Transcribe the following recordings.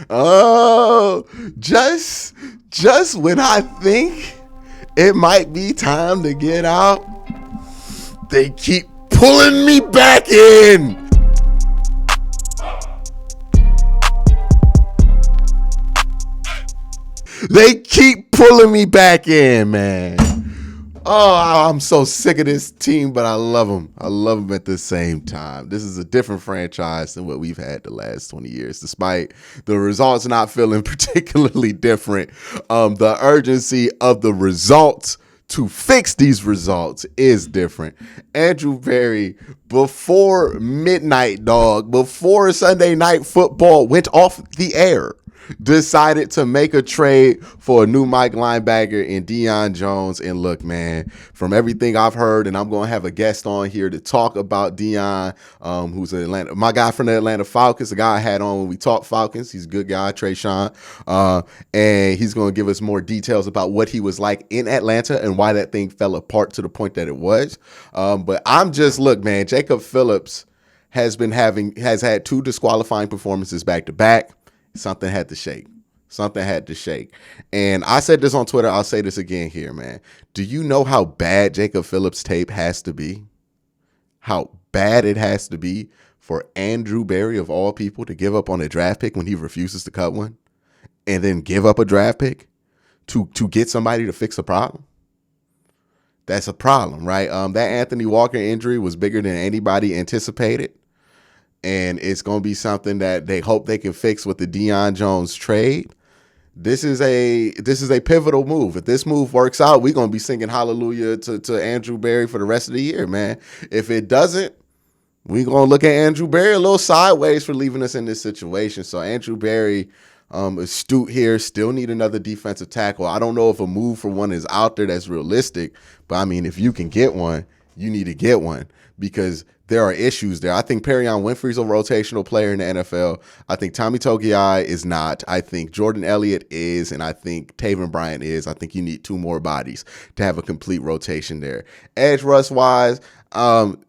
Oh, just when I think it might be time to get out, they keep pulling me back in. They keep pulling me back in, man. Oh, I'm so sick of this team, but I love them. I love them at the same time. This is a different franchise than what we've had the last 20 years, despite the results not feeling particularly different. The urgency of the results to fix these results is different. Andrew Berry, before midnight, dog, before Sunday Night Football went off the air, decided to make a trade for a new Mike linebacker in Deion Jones. And look, man, from everything I've heard, and I'm going to have a guest on here to talk about Deion, who's my guy from the Atlanta Falcons, the guy I had on when we talked Falcons. He's a good guy, Trey Sean. And he's going to give us more details about what he was like in Atlanta and why that thing fell apart to the point that it was. But look, man, Jacob Phillips has had 2 disqualifying performances back to back. Something had to shake. Something had to shake. And I said this on Twitter. I'll say this again here, man. Do you know how bad Jacob Phillips' tape has to be? How bad it has to be for Andrew Berry, of all people, to give up on a draft pick when he refuses to cut one and then give up a draft pick to get somebody to fix a problem? That's a problem, right? That Anthony Walker injury was bigger than anybody anticipated. And it's going to be something that they hope they can fix with the Deion Jones trade. This is a pivotal move. If this move works out, we're going to be singing hallelujah to Andrew Berry for the rest of the year, man. If it doesn't, we're going to look at Andrew Berry a little sideways for leaving us in this situation. So Andrew Berry, astute here, still need another defensive tackle. I don't know if a move for one is out there that's realistic, but I mean, if you can get one, you need to get one because there are issues there. I think Perion Winfrey's a rotational player in the NFL. I think Tommy Togiai is not. I think Jordan Elliott is, and I think Taven Bryan is. I think you need 2 more bodies to have a complete rotation there. Edge rush wise,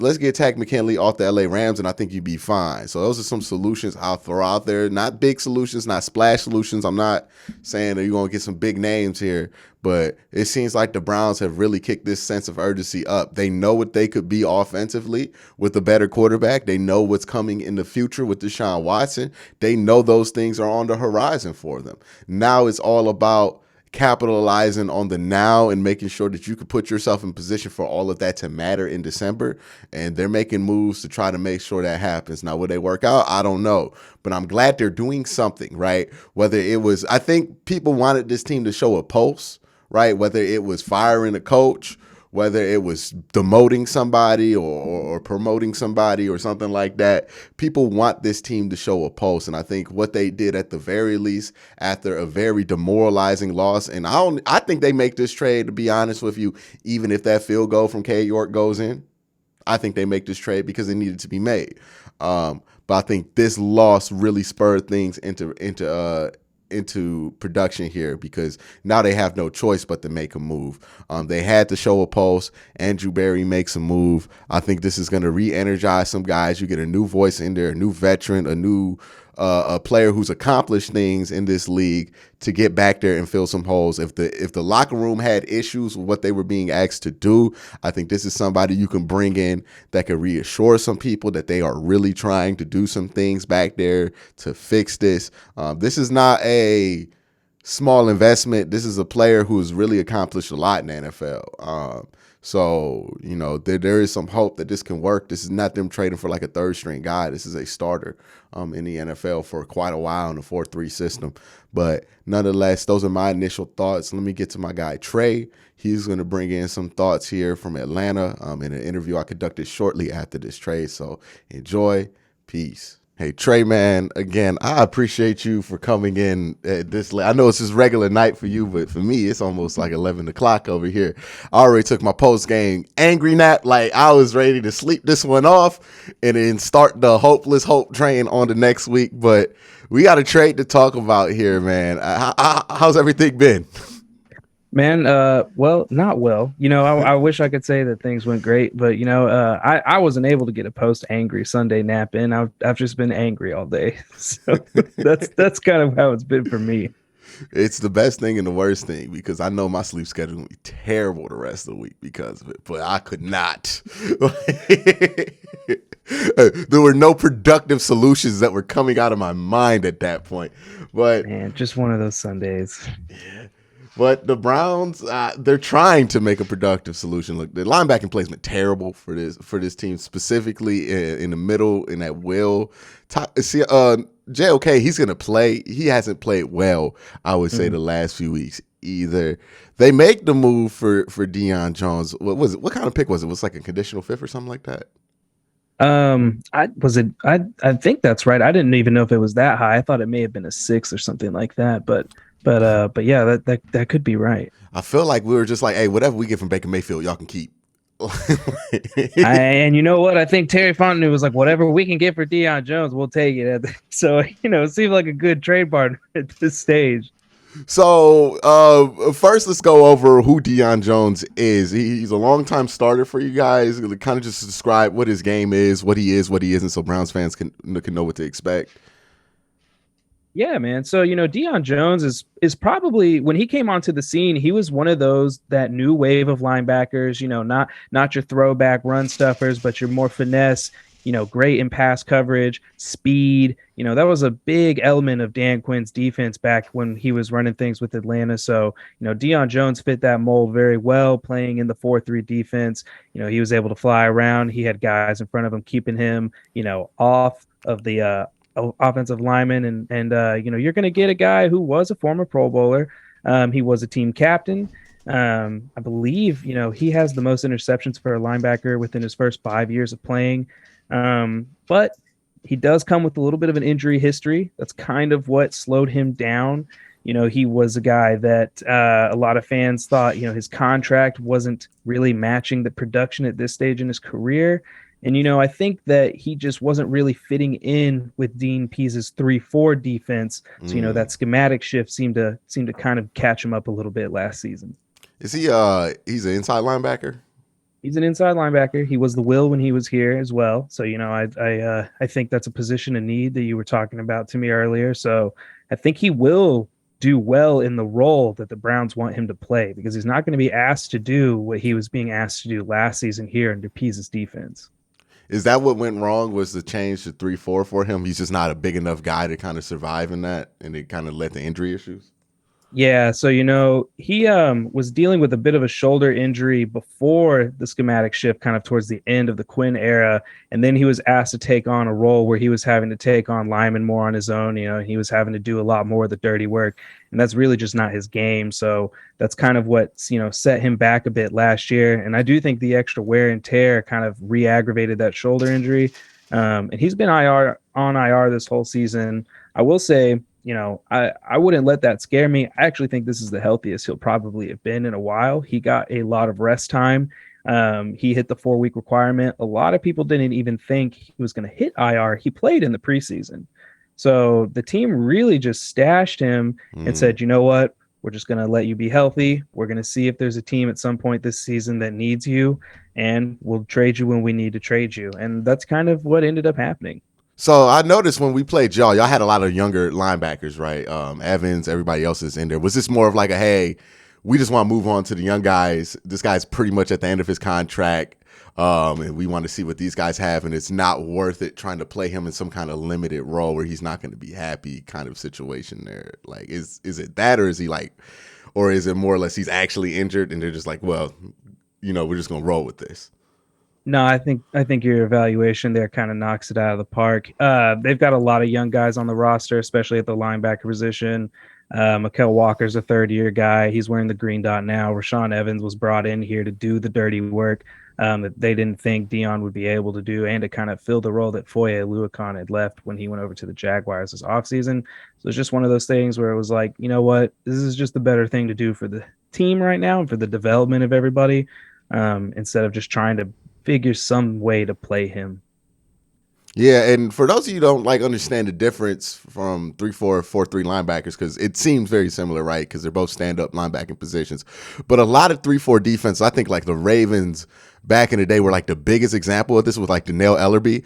let's get Takk McKinley off the LA Rams, and I think you'd be fine. So those are some solutions I'll throw out there. Not big solutions, not splash solutions. I'm not saying that you're going to get some big names here, but it seems like the Browns have really kicked this sense of urgency up. They know what they could be offensively with a better quarterback. They know what's coming in the future with Deshaun Watson. They know those things are on the horizon for them. Now it's all about capitalizing on the now and making sure that you can put yourself in position for all of that to matter in December. And they're making moves to try to make sure that happens. Now, will they work out? I don't know. But I'm glad they're doing something, right? Whether it was, I think people wanted this team to show a pulse, right? Whether it was firing a coach, whether it was demoting somebody or promoting somebody or something like that. People want this team to show a pulse. And I think what they did at the very least after a very demoralizing loss, and I think they make this trade, to be honest with you, even if that field goal from K. York goes in. I think they make this trade because it needed to be made. But I think this loss really spurred things into production here because now they have no choice but to make a move. They had to show a pulse. Andrew Berry makes a move. I think this is going to re-energize some guys. You get a new voice in there, a new veteran, a player who's accomplished things in this league to get back there and fill some holes. If the locker room had issues with what they were being asked to do, I think this is somebody you can bring in that can reassure some people that they are really trying to do some things back there to fix this. This is not a small investment. This is a player who has really accomplished a lot in the NFL. So, there is some hope that this can work. This is not them trading for like a 3rd string guy. This is a starter in the NFL for quite a while in the 4-3 system. But nonetheless, those are my initial thoughts. Let me get to my guy, Trey. He's going to bring in some thoughts here from Atlanta in an interview I conducted shortly after this trade. So enjoy. Peace. Hey, Trey, man, again, I appreciate you for coming in at this late. I know it's just regular night for you, but for me, it's almost like 11 o'clock over here. I already took my post-game angry nap. Like, I was ready to sleep this one off and then start the hopeless hope train on the next week. But we got a trade to talk about here, man. How's everything been? Man, well, not well. I wish I could say that things went great, but I wasn't able to get a post angry Sunday nap in. I've just been angry all day. So that's kind of how it's been for me. It's the best thing and the worst thing because I know my sleep schedule will be terrible the rest of the week because of it, but I could not. There were no productive solutions that were coming out of my mind at that point. But Man, just one of those Sundays. But the Browns, they're trying to make a productive solution. Look, the linebacking placement terrible for this team, specifically in the middle in that will. See, JOK, he's gonna play. He hasn't played well, I would say, the Mm. last few weeks either. They make the move for Deion Jones. What was it? What kind of pick was it? Was it like a conditional fifth or something like that? I think that's right. I didn't even know if it was that high. I thought it may have been a six or something like that. But yeah, that could be right. I feel like we were just like, hey, whatever we get from Baker Mayfield, y'all can keep. And you know what? I think Terry Fontenot was like, whatever we can get for Deion Jones, we'll take it. So, it seemed like a good trade partner at this stage. So first, let's go over who Deion Jones is. He's a longtime starter for you guys. Kind of just describe what his game is, what he isn't, so Browns fans can know what to expect. Yeah, man. So, Deion Jones is probably when he came onto the scene, he was one of those that new wave of linebackers, not your throwback run stuffers, but your more finesse, great in pass coverage, speed. That was a big element of Dan Quinn's defense back when he was running things with Atlanta. So, Deion Jones fit that mold very well, playing in the 4-3 defense. He was able to fly around. He had guys in front of him keeping him, off of the offensive lineman, and you're going to get a guy who was a former Pro Bowler. He was a team captain. I believe he has the most interceptions for a linebacker within his first 5 years of playing. But he does come with a little bit of an injury history. That's kind of what slowed him down. He was a guy that a lot of fans thought his contract wasn't really matching the production at this stage in his career. And I think that he just wasn't really fitting in with Dean Pease's 3-4 defense. So Mm. that schematic shift seemed to kind of catch him up a little bit last season. Is he? He's an inside linebacker. He's an inside linebacker. He was the will when he was here as well. So I think that's a position of need that you were talking about to me earlier. So I think he will do well in the role that the Browns want him to play because he's not going to be asked to do what he was being asked to do last season here under Pease's defense. Is that what went wrong? Was the change to 3-4 for him? He's just not a big enough guy to kind of survive in that, and it kind of led to injury issues. Yeah, so he was dealing with a bit of a shoulder injury before the schematic shift, kind of towards the end of the Quinn era, and then he was asked to take on a role where he was having to take on linemen more on his own. He was having to do a lot more of the dirty work, and that's really just not his game. So that's kind of what set him back a bit last year. And I do think the extra wear and tear kind of re-aggravated that shoulder injury. And he's been IR this whole season. I will say I wouldn't let that scare me. I actually think this is the healthiest he'll probably have been in a while. He got a lot of rest time. He hit the 4-week requirement. A lot of people didn't even think he was going to hit IR. He played in the preseason. So the team really just stashed him and Mm. said, you know what? We're just going to let you be healthy. We're going to see if there's a team at some point this season that needs you, and we'll trade you when we need to trade you. And that's kind of what ended up happening. So I noticed when we played y'all had a lot of younger linebackers, right? Evans, everybody else is in there. Was this more of like a hey, we just want to move on to the young guys? This guy's pretty much at the end of his contract, and we want to see what these guys have, and it's not worth it trying to play him in some kind of limited role where he's not going to be happy, kind of situation there. Like, is it that, or is he like, or is it more or less he's actually injured and they're just like, well, we're just gonna roll with this. No, I think your evaluation there kind of knocks it out of the park. They've got a lot of young guys on the roster, especially at the linebacker position. Mikael Walker's a third-year guy. He's wearing the green dot now. Rashaan Evans was brought in here to do the dirty work that they didn't think Deion would be able to do, and to kind of fill the role that Foye Oluokun had left when he went over to the Jaguars this offseason. So it's just one of those things where it was like, you know what, this is just the better thing to do for the team right now and for the development of everybody, instead of just trying to figure some way to play him. Yeah, and for those of you who don't like understand the difference from 3-4, 4-3 linebackers, because it seems very similar, right? Because they're both stand-up linebacking positions. But a lot of 3-4 defense, I think like the Ravens back in the day were like the biggest example of this with like Danielle Ellerbe,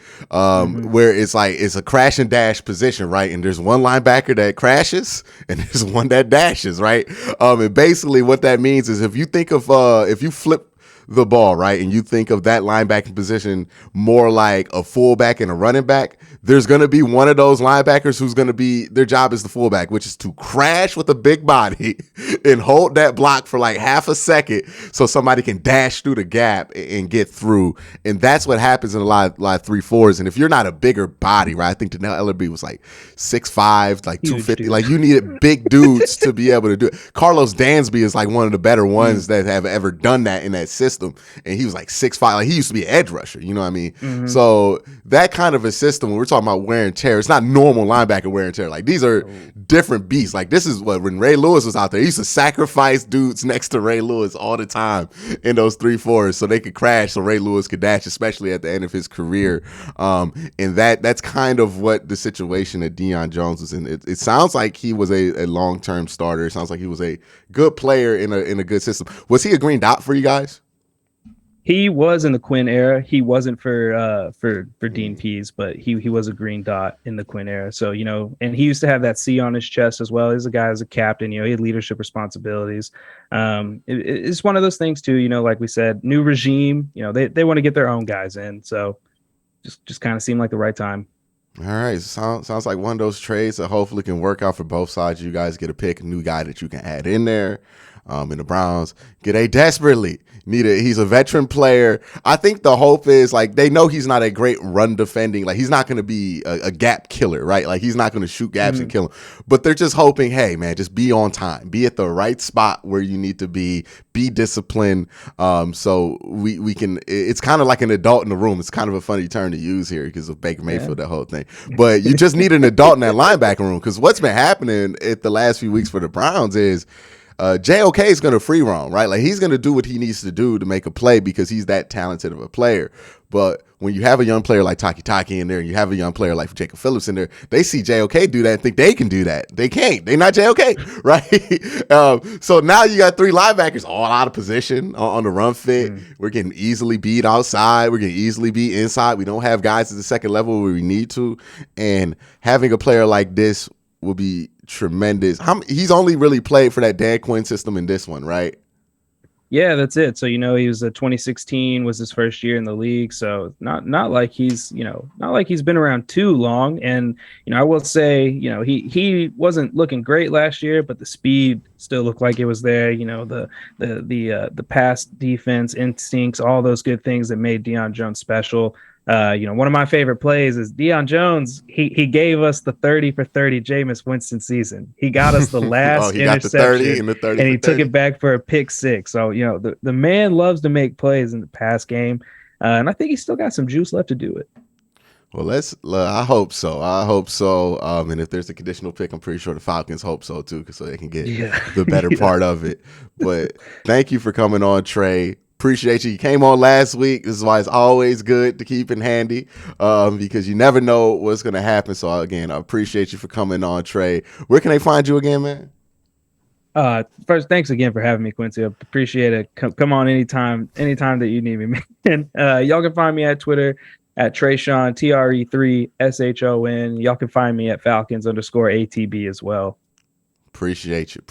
where it's like it's a crash and dash position, right? And there's one linebacker that crashes and there's one that dashes, right? And basically what that means is if you think of if you flip the ball, right, and you think of that linebacking position more like a fullback and a running back, there's going to be one of those linebackers who's going to be, their job is the fullback, which is to crash with a big body and hold that block for like half a second so somebody can dash through the gap and get through. And that's what happens in a lot of 3-4s. And if you're not a bigger body, right, I think Danielle Ellerbe was like 6'5", like 250. Like you needed big dudes to be able to do it. Carlos Dansby is like one of the better ones that have ever done that in that system. And he was like 6'5", like he used to be an edge rusher, you know what I mean? So that kind of a system, when we're talking about wear and tear, it's not normal linebacker wear and tear. Like these are different beasts. Like this is what, when Ray Lewis was out there, he used to sacrifice dudes next to Ray Lewis all the time in those 3-4s so they could crash so Ray Lewis could dash, especially at the end of his career. And that's kind of what the situation that Deion Jones was in. It sounds like he was a long-term starter. It sounds like he was a good player in a good system. Was he a green dot for you guys? He was in the Quinn era. He wasn't for Dean Pease, but he was a green dot in the Quinn era. So, you know, and he used to have that C on his chest as well. He's a guy as a captain, you know, he had leadership responsibilities. It's one of those things too, you know, like we said, new regime, you know, they want to get their own guys in. So just kind of seemed like the right time. All right. Sounds like one of those trades that hopefully can work out for both sides. You guys get to pick a new guy that you can add in there. And the Browns desperately need he's a veteran player. I think the hope is like they know he's not a great run defending, like he's not going to be a gap killer, right? Like he's not going to shoot gaps and kill them, but they're just hoping, hey man, just be on time, be at the right spot where you need to be disciplined. So we can, it's kind of like an adult in the room. It's kind of a funny term to use here because of Baker Mayfield, that whole thing, but you just need an adult in that linebacker room, because what's been happening at the last few weeks for the Browns is JOK is going to free roam, right? Like he's going to do what he needs to do to make a play because he's that talented of a player. But when you have a young player like Taki in there, and you have a young player like Jacob Phillips in there, they see JOK do that and think they can do that. They can't. They're not JOK, right? So now you got three linebackers all out of position on the run fit. We're getting easily beat outside. We're getting easily beat inside. We don't have guys at the second level where we need to. And having a player like this will be tremendous. He's only really played for that Dan Quinn system in this one, right? Yeah, that's it. So, you know, he was 2016 was his first year in the league. So not like he's, you know, not like he's been around too long. And, you know, I will say, you know, he wasn't looking great last year, but the speed still looked like it was there. You know, the pass defense instincts, all those good things that made Deion Jones special. You know, one of my favorite plays is Deion Jones. He gave us the 30 for 30 Jameis Winston season. He got us the last interception, and he took it back for a pick six. So, you know, the man loves to make plays in the pass game, and I think he's still got some juice left to do it. Well, I hope so. And if there's a conditional pick, I'm pretty sure the Falcons hope so too, so they can get the better part of it. But thank you for coming on, Trey. Appreciate you. You came on last week. This is why it's always good to keep it handy, because you never know what's going to happen. So again, I appreciate you for coming on, Trey. Where can they find you again, man? First, thanks again for having me, Quincy. I appreciate it. Come on anytime that you need me, man. Y'all can find me at Twitter at Trey Sean, TRE3SHON. Y'all can find me at Falcons_ATB as well. Appreciate you,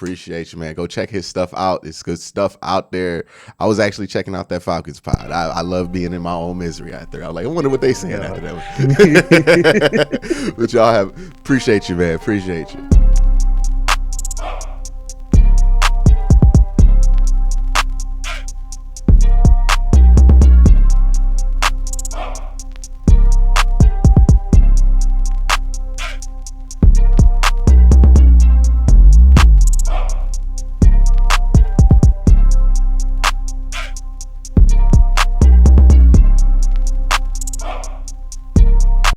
man. Go check his stuff out. It's good stuff out there. I was actually checking out that Falcons pod. I love being in my own misery out there. I was like, I wonder what they saying after that. But y'all appreciate you, man. Appreciate you.